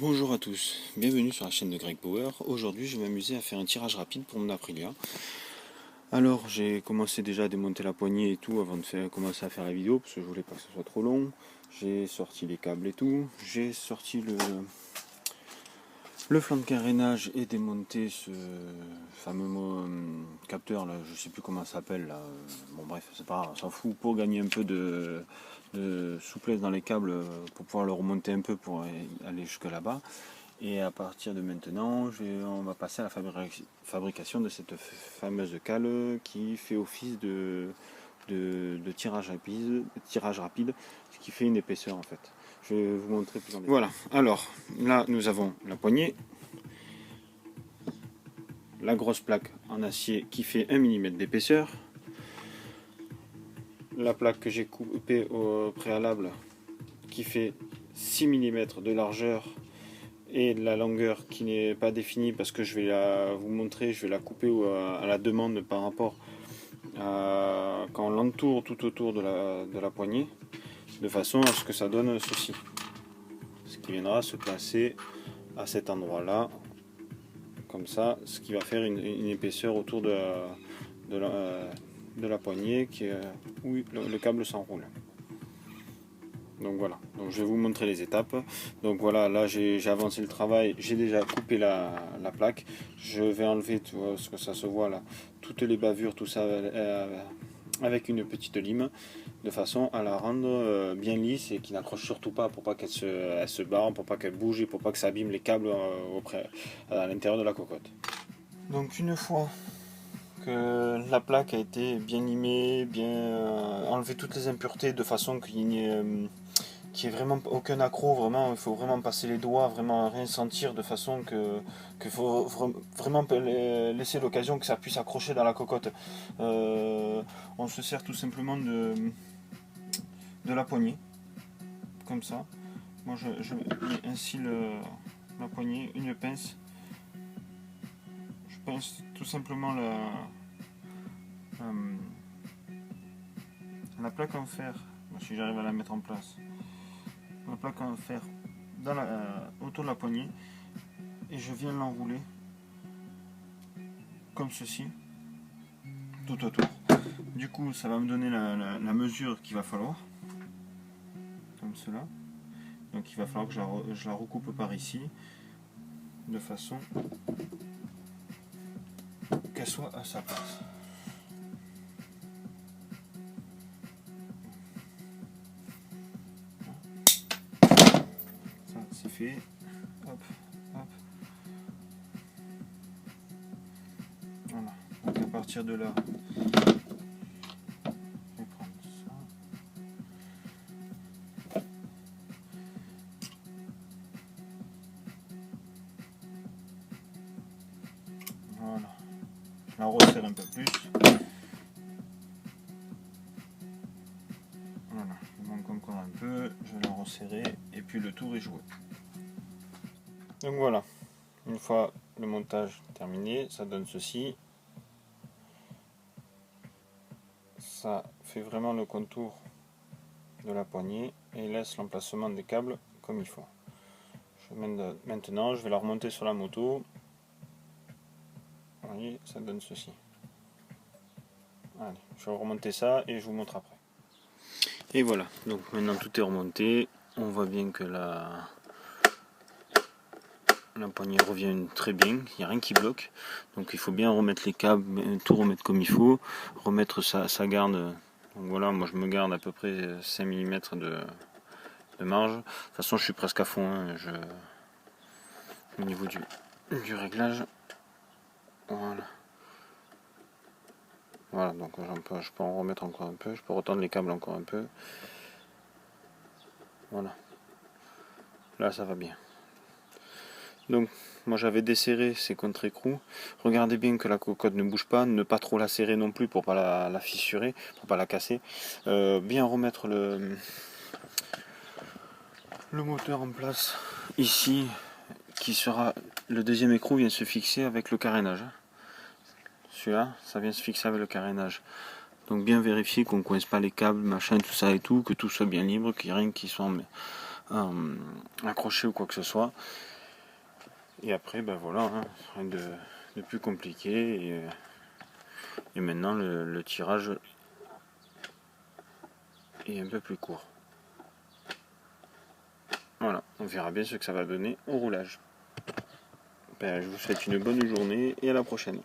Bonjour à tous, bienvenue sur la chaîne de Greg Power. Aujourd'hui je vais m'amuser à faire un tirage rapide pour mon Aprilia. Alors j'ai commencé déjà à démonter la poignée et tout avant de commencer à faire la vidéo parce que je voulais pas que ce soit trop long. J'ai sorti les câbles et tout, j'ai sorti le flanc de carénage et démonté ce fameux capteur là, je sais plus comment ça s'appelle là. Bon bref, c'est pas grave, on s'en fout, pour gagner un peu de souplesse dans les câbles pour pouvoir le remonter un peu pour aller jusque là-bas. Et à partir de maintenant, on va passer à la fabrication de cette fameuse cale qui fait office de tirage rapide, ce qui fait une épaisseur en fait. Je vais vous montrer plus en détail. Voilà, alors là nous avons la poignée, la grosse plaque en acier qui fait 1 mm d'épaisseur, la plaque que j'ai coupée au préalable qui fait 6 mm de largeur et la longueur qui n'est pas définie parce que je vais vous montrer, je vais la couper à la demande par rapport à quand on l'entoure tout autour de la poignée, de façon à ce que ça donne ceci, ce qui viendra se placer à cet endroit là, comme ça, ce qui va faire une épaisseur autour de la poignée où le câble s'enroule. Donc voilà, donc je vais vous montrer les étapes. Donc voilà, là j'ai avancé le travail, j'ai déjà coupé la plaque. Je vais enlever, tu vois, ce que ça se voit là, toutes les bavures, tout ça avec une petite lime, de façon à la rendre bien lisse et qui n'accroche surtout pas pour pas qu'elle se barre, pour pas qu'elle bouge et pour pas que ça abîme les câbles à l'intérieur de la cocotte. Donc une fois que la plaque a été bien limée, bien enlever toutes les impuretés de façon qu'il n'y ait vraiment aucun accroc, vraiment, il faut vraiment passer les doigts, vraiment rien sentir, de façon qu'il faut vraiment laisser l'occasion que ça puisse accrocher dans la cocotte. On se sert tout simplement de la poignée, comme ça. Moi je mets ainsi la poignée, une pince. Je pince tout simplement la plaque en fer, si j'arrive à la mettre en place. La plaque en fer autour de la poignée et je viens l'enrouler comme ceci tout autour. Du coup ça va me donner la mesure qu'il va falloir, comme cela. Donc il va falloir que je la recoupe par ici de façon qu'elle soit à sa place. Ça c'est fait. Hop, hop. Voilà. Donc à partir de là, je vais prendre ça. Voilà. Je la resserre un peu plus. Voilà. Il manque encore un peu. Je vais la resserrer et puis le tour est joué. Donc voilà. Une fois le montage terminé, ça donne ceci. Ça fait vraiment le contour de la poignée et laisse l'emplacement des câbles comme il faut. Maintenant, je vais la remonter sur la moto. Vous voyez, ça donne ceci. Allez, je vais remonter ça et je vous montre après. Et voilà, donc maintenant tout est remonté. On voit bien que la poignée revient très bien, il n'y a rien qui bloque. Donc il faut bien remettre les câbles, tout remettre comme il faut, remettre sa garde. Donc voilà, moi je me garde à peu près 5 mm de marge. De toute façon je suis presque à fond, hein, au niveau du réglage. Voilà. Voilà, donc je peux en remettre encore un peu, je peux retendre les câbles encore un peu. Voilà. Là ça va bien. Donc moi j'avais desserré ces contre-écrous. Regardez bien que la cocotte ne bouge pas, ne pas trop la serrer non plus pour pas la fissurer, pour pas la casser. Bien remettre le moteur en place ici, qui sera le deuxième écrou vient se fixer avec le carénage. Celui-là, ça vient se fixer avec le carénage. Donc bien vérifier qu'on ne coince pas les câbles, machin, tout ça et tout, que tout soit bien libre, qu'il n'y ait rien qui soit accrocher ou quoi que ce soit. Et après, ben voilà, hein, rien de plus compliqué. Et maintenant, le tirage est un peu plus court. Voilà, on verra bien ce que ça va donner au roulage. Ben, je vous souhaite une bonne journée et à la prochaine.